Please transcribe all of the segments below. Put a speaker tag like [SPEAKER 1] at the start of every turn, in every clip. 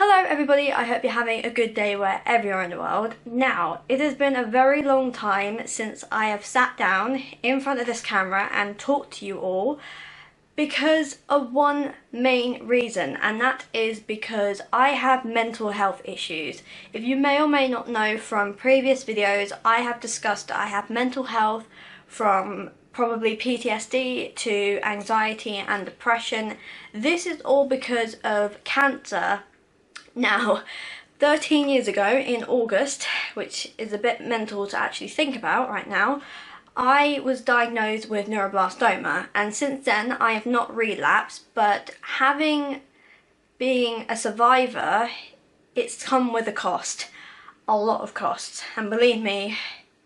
[SPEAKER 1] Hello everybody, I hope you're having a good day wherever you're in the world. Now, it has been a very long time since I have sat down in front of this camera and talked to you all because of one main reason, and that is because I have mental health issues. If you may or may not know from previous videos, I have discussed I have mental health from probably PTSD to anxiety and depression. This is all because of cancer. Now, 13 years ago in August, which is a bit mental to actually think about right now, I was diagnosed with neuroblastoma, and since then I have not relapsed, but being a survivor, it's come with a cost, a lot of costs, and believe me,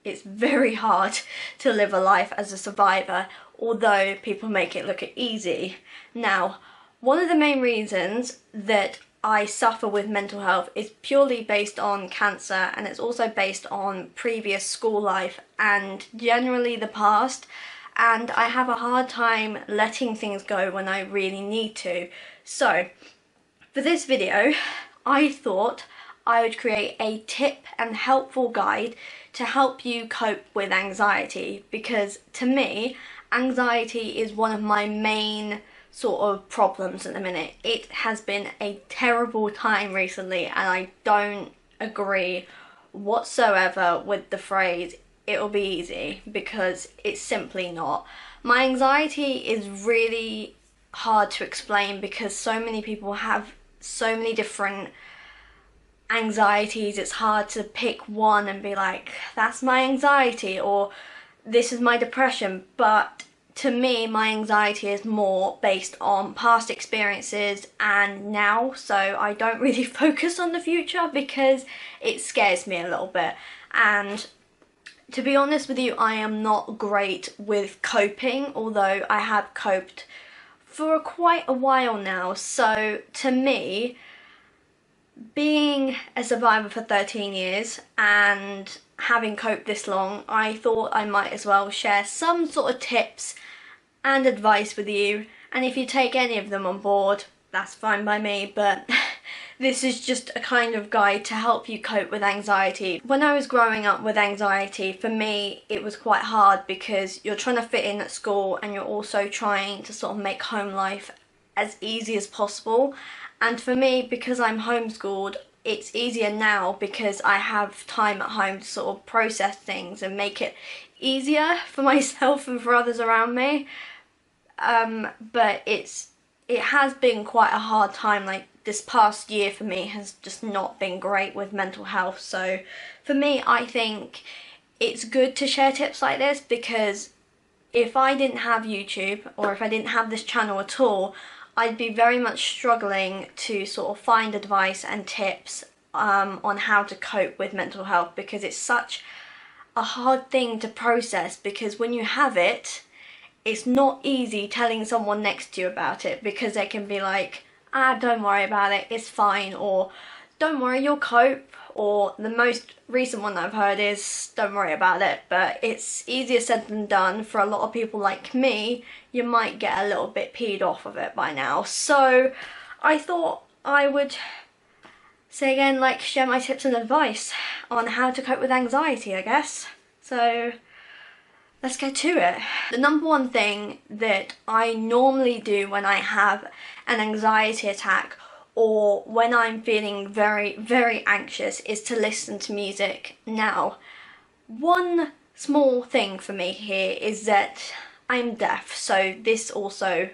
[SPEAKER 1] it's very hard to live a life as a survivor, although people make it look easy. Now, one of the main reasons that I suffer with mental health is purely based on cancer, and it's also based on previous school life and generally the past, and I have a hard time letting things go when I really need to. So for this video I thought I would create a tip and helpful guide to help you cope with anxiety, because to me anxiety is one of my main sort of problems at the minute. It has been a terrible time recently, and I don't agree whatsoever with the phrase it'll be easy, because it's simply not. My anxiety is really hard to explain because so many people have so many different anxieties. It's hard to pick one and be like, that's my anxiety or this is my depression, but to me, my anxiety is more based on past experiences and now, so I don't really focus on the future because it scares me a little bit. And to be honest with you, I am not great with coping, although I have coped for quite a while now. So to me, being a survivor for 13 years and having coped this long, I thought I might as well share some sort of tips and advice with you, and if you take any of them on board, that's fine by me, but this is just a kind of guide to help you cope with anxiety. When I was growing up with anxiety, for me it was quite hard because you're trying to fit in at school and you're also trying to sort of make home life as easy as possible. And for me, because I'm homeschooled, it's easier now because I have time at home to sort of process things and make it easier for myself and for others around me. But it has been quite a hard time. Like this past year for me has just not been great with mental health. So for me, I think it's good to share tips like this, because if I didn't have YouTube or if I didn't have this channel at all, I'd be very much struggling to sort of find advice and tips on how to cope with mental health, because it's such a hard thing to process, because when you have it, it's not easy telling someone next to you about it, because they can be like, don't worry about it, it's fine, or don't worry, you'll cope, or the most recent one that I've heard is don't worry about it. But it's easier said than done. For a lot of people like me, you might get a little bit peed off of it by now. So I thought I would say again, like, share my tips and advice on how to cope with anxiety, I guess. So let's get to it. The number one thing that I normally do when I have an anxiety attack or when I'm feeling very, very anxious is to listen to music. Now, one small thing for me here is that I'm deaf, so this also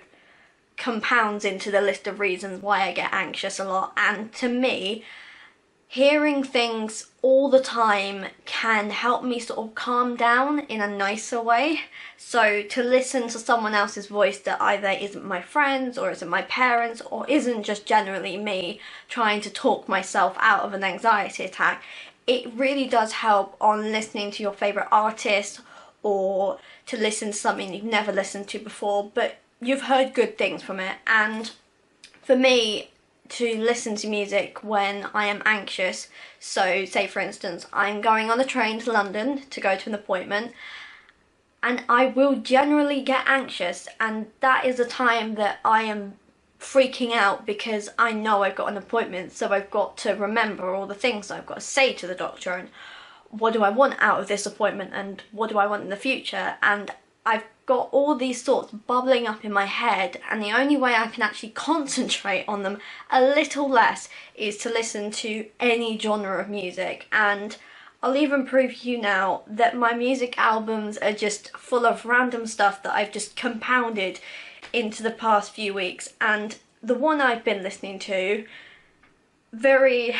[SPEAKER 1] compounds into the list of reasons why I get anxious a lot. And to me, hearing things all the time can help me sort of calm down in a nicer way. So to listen to someone else's voice that either isn't my friends or isn't my parents or isn't just generally me trying to talk myself out of an anxiety attack, it really does help on listening to your favourite artist, or to listen to something you've never listened to before but you've heard good things from it. And for me, to listen to music when I am anxious, so say for instance I'm going on a train to London to go to an appointment and I will generally get anxious, and that is a time that I am freaking out because I know I've got an appointment, so I've got to remember all the things I've got to say to the doctor, and what do I want out of this appointment, and what do I want in the future, and I've got all these thoughts bubbling up in my head, and the only way I can actually concentrate on them a little less is to listen to any genre of music. And I'll even prove to you now that my music albums are just full of random stuff that I've just compounded into the past few weeks. And the one I've been listening to very,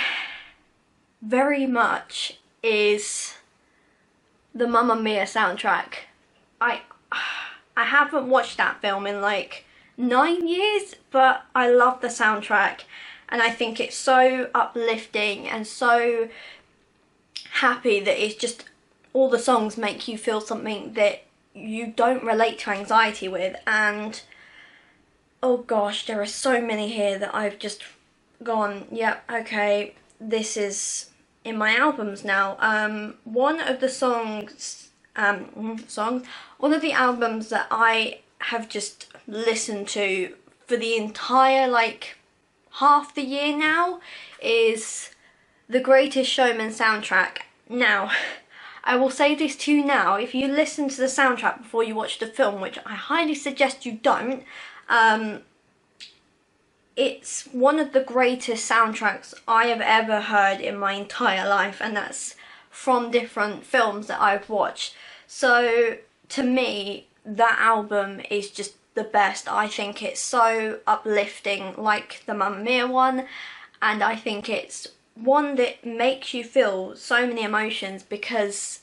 [SPEAKER 1] very much is the Mamma Mia soundtrack. I haven't watched that film in like 9 years, but I love the soundtrack, and I think it's so uplifting and so happy that it's just, all the songs make you feel something that you don't relate to anxiety with. And oh gosh, there are so many here that I've just gone, yep, okay, this is in my albums now. One of the one of the albums that I have just listened to for the entire like half the year now is the Greatest Showman soundtrack. Now, I will say this to you now, if you listen to the soundtrack before you watch the film, which I highly suggest you don't, it's one of the greatest soundtracks I have ever heard in my entire life, and that's from different films that I've watched. So to me, that album is just the best. I think it's so uplifting, like the Mamma Mia one, and I think it's one that makes you feel so many emotions, because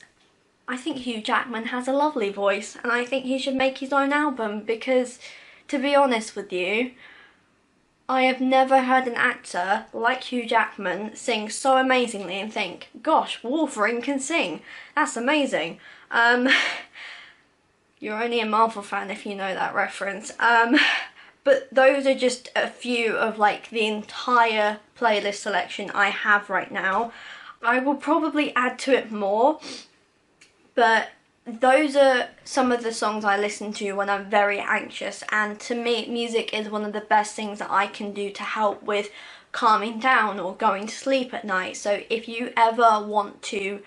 [SPEAKER 1] I think Hugh Jackman has a lovely voice, and I think he should make his own album, because to be honest with you, I have never heard an actor like Hugh Jackman sing so amazingly and think, gosh, Wolverine can sing. That's amazing. You're only a Marvel fan if you know that reference. But those are just a few of like the entire playlist selection I have right now. I will probably add to it more, but those are some of the songs I listen to when I'm very anxious, and to me music is one of the best things that I can do to help with calming down or going to sleep at night. So if you ever want to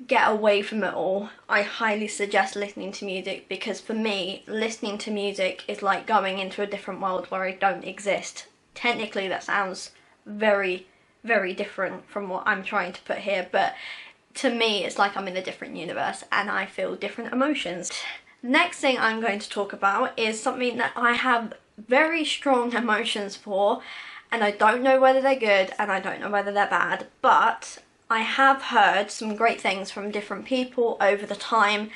[SPEAKER 1] get away from it all, I highly suggest listening to music, because for me, listening to music is like going into a different world where I don't exist. Technically that sounds very, very different from what I'm trying to put here, but to me it's like I'm in a different universe and I feel different emotions. Next thing I'm going to talk about is something that I have very strong emotions for, and I don't know whether they're good and I don't know whether they're bad, but I have heard some great things from different people over the time,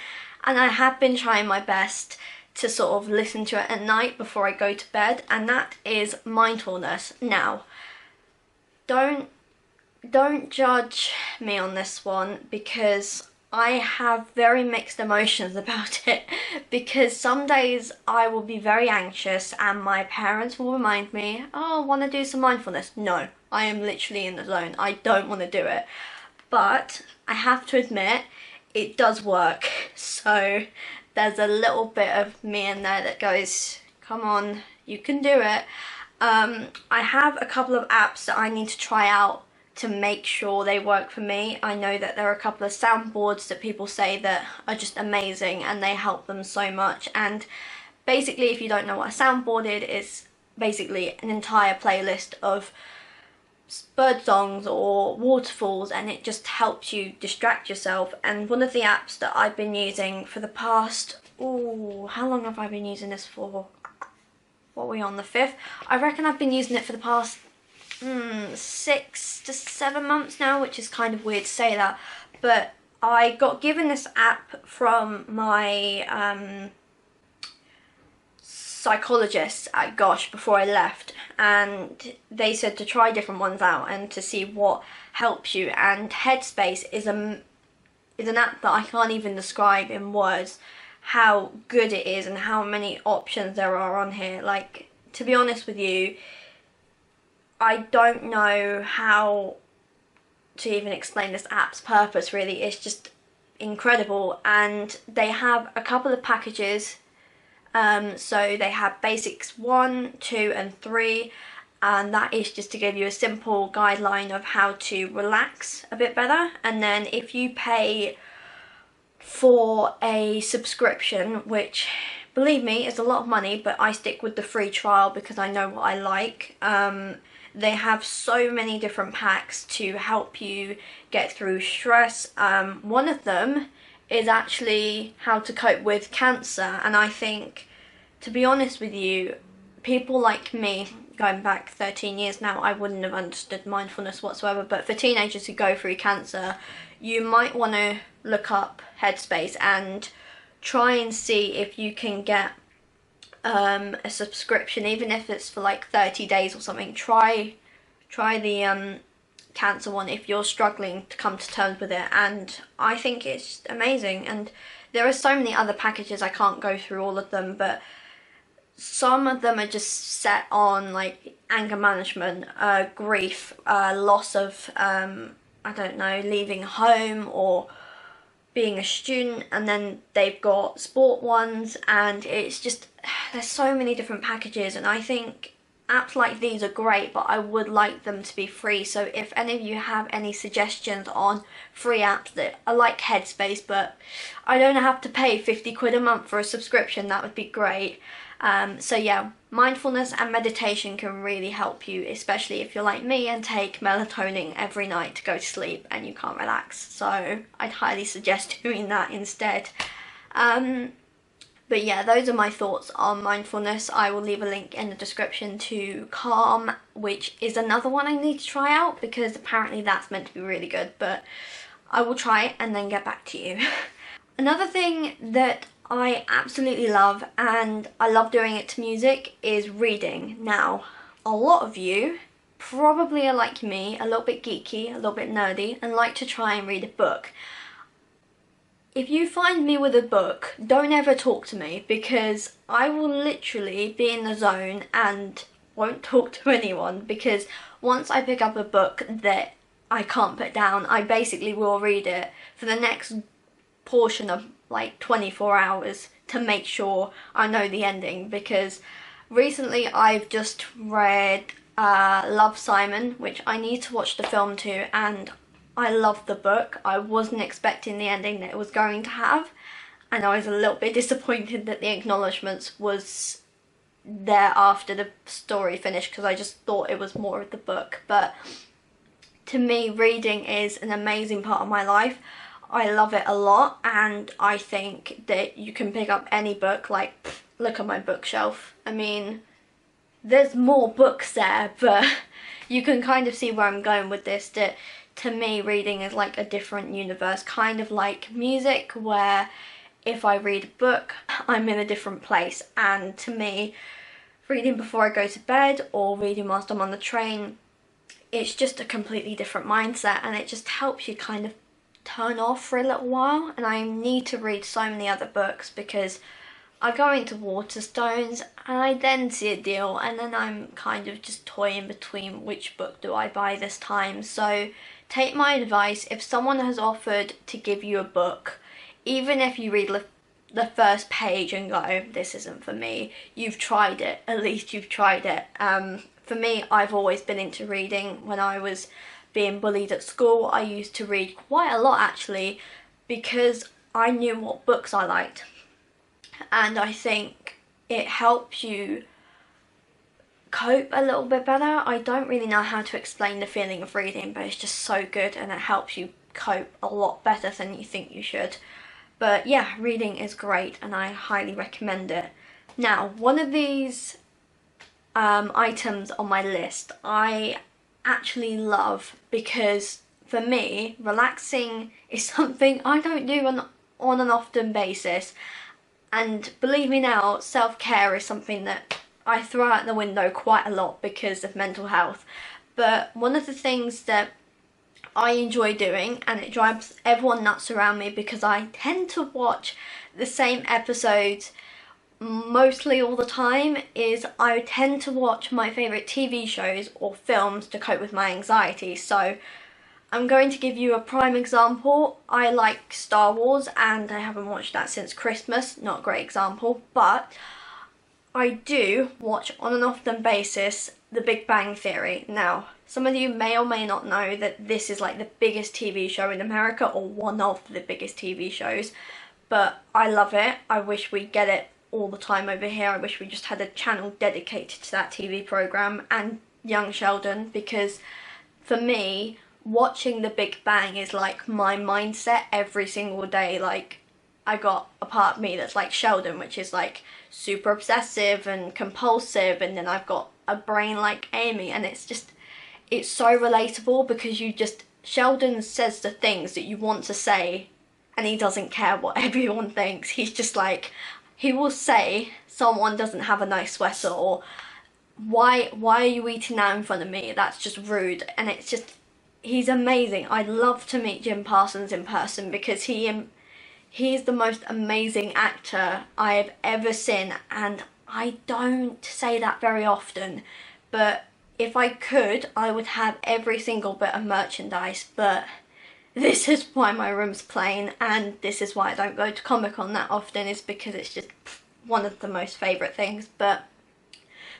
[SPEAKER 1] and I have been trying my best to sort of listen to it at night before I go to bed, and that is mindfulness. Now, don't judge me on this one, because I have very mixed emotions about it, because some days I will be very anxious and my parents will remind me, oh, want to do some mindfulness? No, I am literally in the zone. I don't want to do it. But I have to admit, it does work. So there's a little bit of me in there that goes, come on, you can do it. I have a couple of apps that I need to try out to make sure they work for me. I know that there are a couple of soundboards that people say that are just amazing and they help them so much. And basically, if you don't know what a soundboard is, it's basically an entire playlist of bird songs or waterfalls, and it just helps you distract yourself. And one of the apps that I've been using for the past, how long have I been using this for? What are we on, the 5th? I reckon I've been using it for the past 6 to 7 months now, which is kind of weird to say that, but I got given this app from my psychologist at Gosh before I left, and they said to try different ones out and to see what helps you. And Headspace is an app that I can't even describe in words how good it is and how many options there are on here. Like, to be honest with you, I don't know how to even explain this app's purpose really. It's just incredible, and they have a couple of packages So they have basics 1, 2 and 3, and that is just to give you a simple guideline of how to relax a bit better. And then if you pay for a subscription, which believe me is a lot of money, but I stick with the free trial because I know what I like. They have so many different packs to help you get through stress. One of them is actually how to cope with cancer, and I think, to be honest with you, people like me, going back 13 years now, I wouldn't have understood mindfulness whatsoever, but for teenagers who go through cancer, you might want to look up Headspace and try and see if you can get a subscription, even if it's for like 30 days or something. Try the cancer one if you're struggling to come to terms with it, and I think it's amazing. And there are so many other packages, I can't go through all of them, but some of them are just set on like anger management, grief, loss of I don't know, leaving home or being a student, and then they've got sport ones, and it's just, there's so many different packages, and I think apps like these are great, but I would like them to be free. So if any of you have any suggestions on free apps that are like Headspace, but I don't have to pay 50 quid a month for a subscription, that would be great. So yeah, mindfulness and meditation can really help you, especially if you're like me and take melatonin every night to go to sleep and you can't relax. So I'd highly suggest doing that instead. But yeah, those are my thoughts on mindfulness. I will leave a link in the description to Calm, which is another one I need to try out because apparently that's meant to be really good, but I will try it and then get back to you. Another thing that I absolutely love, and I love doing it to music, is reading. Now, a lot of you probably are like me, a little bit geeky, a little bit nerdy, and like to try and read a book. If you find me with a book, don't ever talk to me, because I will literally be in the zone and won't talk to anyone, because once I pick up a book that I can't put down, I basically will read it for the next portion of like 24 hours to make sure I know the ending. Because recently I've just read Love, Simon, which I need to watch the film too, and I love the book. I wasn't expecting the ending that it was going to have, and I was a little bit disappointed that the acknowledgements was there after the story finished, because I just thought it was more of the book. But to me, reading is an amazing part of my life. I love it a lot, and I think that you can pick up any book. Like, look at my bookshelf. I mean, there's more books there, but you can kind of see where I'm going with this, that to me reading is like a different universe, kind of like music, where if I read a book, I'm in a different place. And to me, reading before I go to bed or reading whilst I'm on the train, it's just a completely different mindset, and it just helps you kind of turn off for a little while. And I need to read so many other books because I go into Waterstones and I then see a deal, and then I'm kind of just toying between which book do I buy this time. So take my advice, if someone has offered to give you a book, even if you read the first page and go, this isn't for me, you've tried it, at least you've tried it. For me, I've always been into reading. When I was being bullied at school, I used to read quite a lot actually, because I knew what books I liked, and I think it helps you cope a little bit better. I don't really know how to explain the feeling of reading, but it's just so good, and it helps you cope a lot better than you think you should. But yeah, reading is great and I highly recommend it. Now, one of these items on my list I actually love, because for me, relaxing is something I don't do on an often basis. And believe me now, self-care is something that I throw out the window quite a lot because of mental health. But one of the things that I enjoy doing, and it drives everyone nuts around me because I tend to watch the same episodes mostly all the time, is I tend to watch my favourite TV shows or films to cope with my anxiety. So I'm going to give you a prime example. I like Star Wars and I haven't watched that since Christmas. Not a great example, but I do watch on an often basis The Big Bang Theory. Now, some of you may or may not know that this is like the biggest TV show in America, or one of the biggest TV shows, but I love it. I wish we get it all the time over here. I wish we just had a channel dedicated to that TV program and young Sheldon, because for me, watching The Big Bang is like my mindset every single day. Like, I got a part of me that's like Sheldon, which is like super obsessive and compulsive, and then I've got a brain like Amy, and it's so relatable, because Sheldon says the things that you want to say, and he doesn't care what everyone thinks. He's just like, he will say someone doesn't have a nice sweater, or why are you eating that in front of me? That's just rude. And it's just, he's amazing. I'd love to meet Jim Parsons in person, because he's the most amazing actor I have ever seen, and I don't say that very often, but if I could, I would have every single bit of merchandise, but this is why my room's plain, and this is why I don't go to Comic-Con that often, is because it's just one of the most favourite things. But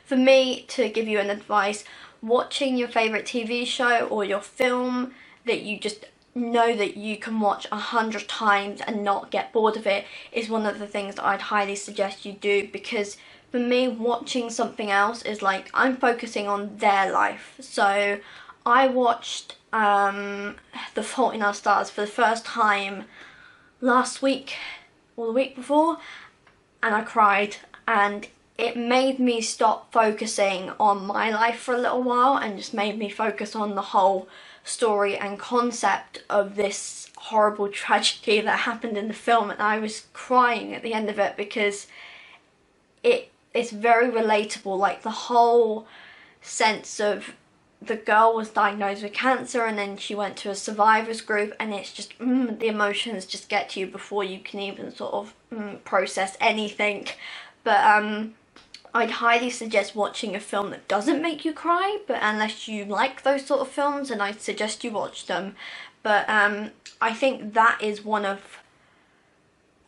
[SPEAKER 1] for me, to give you an advice, watching your favourite TV show or your film that you just know that you can watch 100 times and not get bored of it is one of the things that I'd highly suggest you do, because for me, watching something else is like I'm focusing on their life. So I watched The Fault in Our Stars for the first time last week or the week before, and I cried, and it made me stop focusing on my life for a little while and just made me focus on the whole story and concept of this horrible tragedy that happened in the film. And I was crying at the end of it, because it's very relatable. Like, the whole sense of the girl was diagnosed with cancer, and then she went to a survivors group, and it's just the emotions just get to you before you can even sort of process anything. But I'd highly suggest watching a film that doesn't make you cry, but unless you like those sort of films, and I'd suggest you watch them. But I think that is one of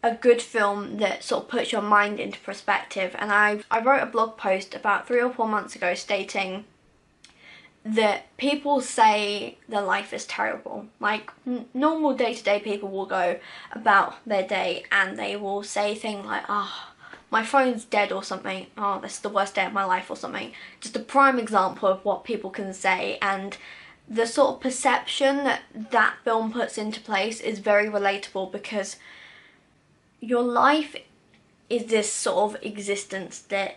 [SPEAKER 1] a good film that sort of puts your mind into perspective. And I wrote a blog post about 3 or 4 months ago stating that people say their life is terrible. Like, normal day-to-day people will go about their day and they will say things like, oh, my phone's dead, or something. Oh, this is the worst day of my life, or something. Just a prime example of what people can say, and the sort of perception that that film puts into place is very relatable, because your life is this sort of existence that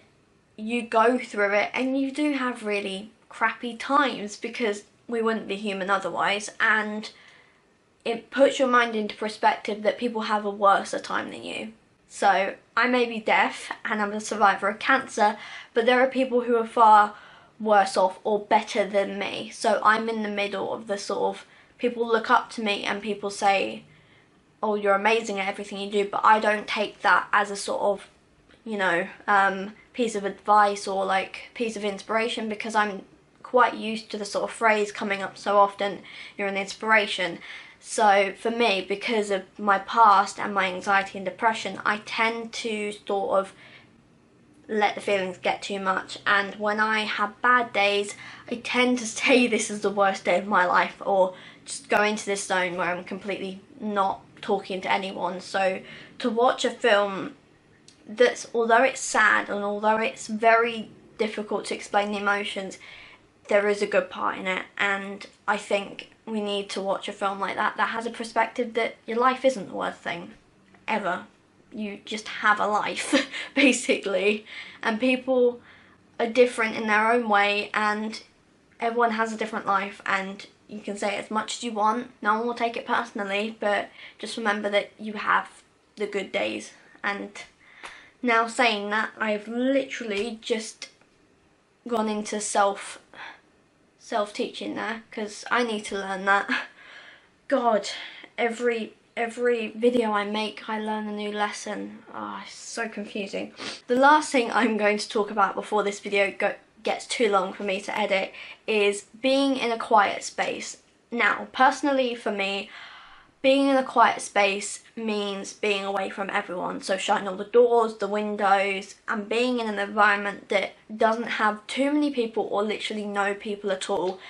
[SPEAKER 1] you go through it, and you do have really crappy times, because we wouldn't be human otherwise, and it puts your mind into perspective that people have a worse time than you. So I may be deaf and I'm a survivor of cancer, but there are people who are far worse off or better than me. So I'm in the middle of the sort of, people look up to me and people say, oh, you're amazing at everything you do, but I don't take that as a sort of, you know, piece of advice or like piece of inspiration, because I'm quite used to the sort of phrase coming up so often, you're an inspiration. So for me, because of my past and my anxiety and depression, I tend to sort of let the feelings get too much, and when I have bad days, I tend to say this is the worst day of my life, or just go into this zone where I'm completely not talking to anyone. So to watch a film that's, although it's sad and although it's very difficult to explain the emotions, there is a good part in it, and I think we need to watch a film like that has a perspective that your life isn't the worst thing ever. You just have a life, basically, and people are different in their own way, and everyone has a different life, and you can say as much as you want, no one will take it personally, but just remember that you have the good days. And now, saying that, I've literally just gone into self-teaching there, because I need to learn that. God, every video I make, I learn a new lesson. Oh, it's so confusing. The last thing I'm going to talk about before this video gets too long for me to edit is being in a quiet space. Now, personally for me, being in a quiet space means being away from everyone, so shutting all the doors, the windows, and being in an environment that doesn't have too many people or literally no people at all.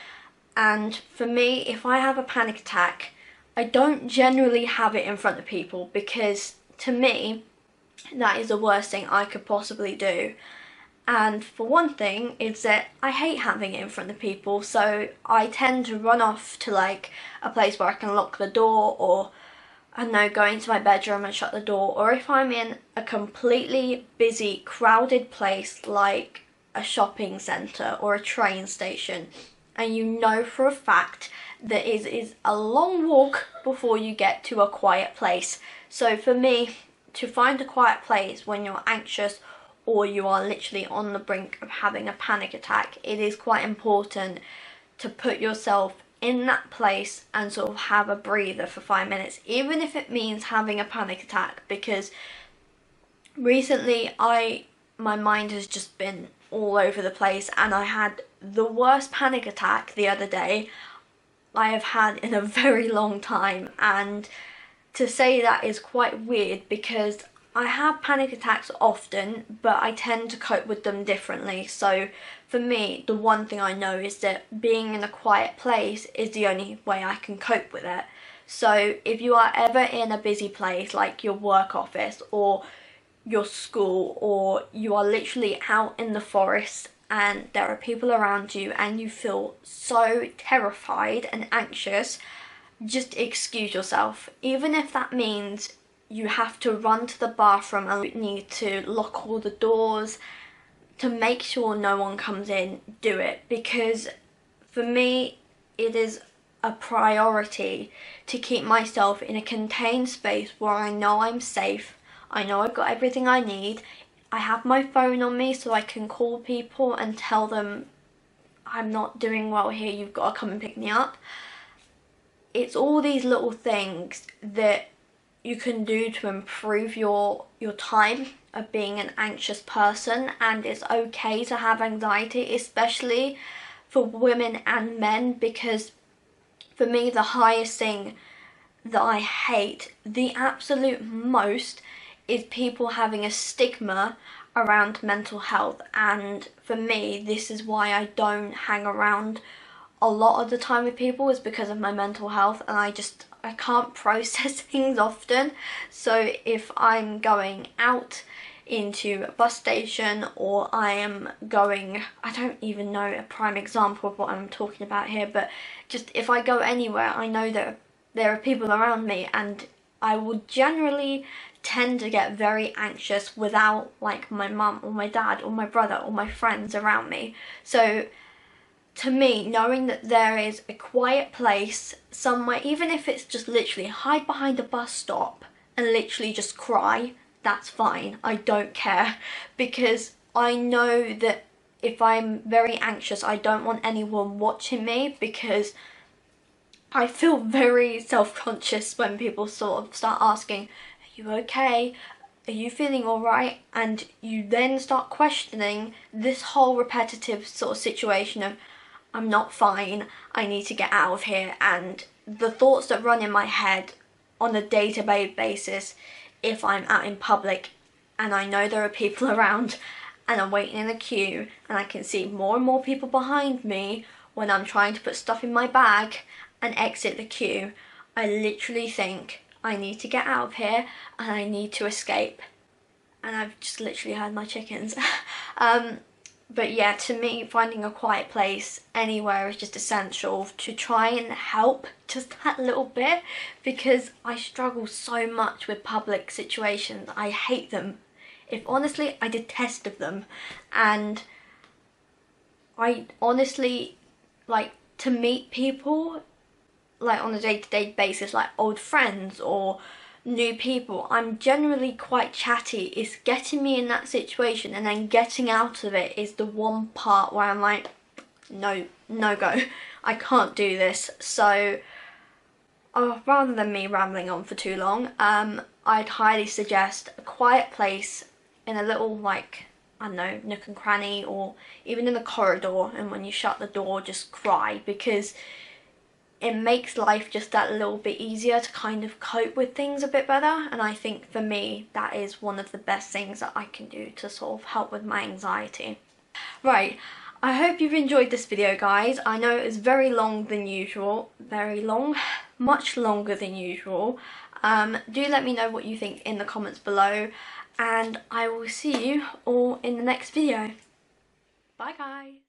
[SPEAKER 1] And for me, if I have a panic attack, I don't generally have it in front of people, because to me, that is the worst thing I could possibly do. And for one thing, is that I hate having it in front of people, so I tend to run off to like a place where I can lock the door, or I don't know, go into my bedroom and shut the door. Or if I'm in a completely busy, crowded place like a shopping centre or a train station, and you know for a fact that it is a long walk before you get to a quiet place. So for me, to find a quiet place when you're anxious or you are literally on the brink of having a panic attack, it is quite important to put yourself in that place and sort of have a breather for 5 minutes, even if it means having a panic attack. Because recently my mind has just been all over the place, and I had the worst panic attack the other day I have had in a very long time. And to say that is quite weird, because I have panic attacks often, but I tend to cope with them differently. So for me, the one thing I know is that being in a quiet place is the only way I can cope with it. So if you are ever in a busy place like your work office or your school, or you are literally out in the forest and there are people around you and you feel so terrified and anxious, just excuse yourself. Even if that means you have to run to the bathroom and you need to lock all the doors to make sure no one comes in, do it. Because for me, it is a priority to keep myself in a contained space where I know I'm safe, I know I've got everything I need, I have my phone on me so I can call people and tell them I'm not doing well here, you've got to come and pick me up. It's all these little things that you can do to improve your time of being an anxious person. And it's okay to have anxiety, especially for women and men, because for me, the highest thing that I hate the absolute most is people having a stigma around mental health. And for me, this is why I don't hang around a lot of the time with people, is because of my mental health, and I can't process things often. So if I'm going out into a bus station, or I am going, I don't even know a prime example of what I'm talking about here, but just if I go anywhere, I know that there are people around me, and I will generally tend to get very anxious without like my mum or my dad or my brother or my friends around me. So to me, knowing that there is a quiet place somewhere, even if it's just literally hide behind a bus stop and literally just cry, that's fine. I don't care, because I know that if I'm very anxious, I don't want anyone watching me, because I feel very self-conscious when people sort of start asking, are you okay? Are you feeling alright? And you then start questioning this whole repetitive sort of situation of, I'm not fine, I need to get out of here. And the thoughts that run in my head on a day-to-day basis, if I'm out in public and I know there are people around and I'm waiting in a queue and I can see more and more people behind me when I'm trying to put stuff in my bag and exit the queue, I literally think I need to get out of here and I need to escape. And I've just literally had my chickens. But yeah, to me, finding a quiet place anywhere is just essential to try and help just that little bit, because I struggle so much with public situations. I hate them. If honestly, I detest them. And I honestly like to meet people like on a day-to-day basis, like old friends or new people. I'm generally quite chatty. It's getting me in that situation and then getting out of it is the one part where I'm like, no go, I can't do this. So rather than me rambling on for too long, I'd highly suggest a quiet place in a little, like, I don't know, nook and cranny, or even in the corridor, and when you shut the door, just cry, because it makes life just that little bit easier to kind of cope with things a bit better, and I think for me that is one of the best things that I can do to sort of help with my anxiety. Right, I hope you've enjoyed this video, guys. I know it was very long than usual, very long, much longer than usual. Do let me know what you think in the comments below, and I will see you all in the next video. Bye guys!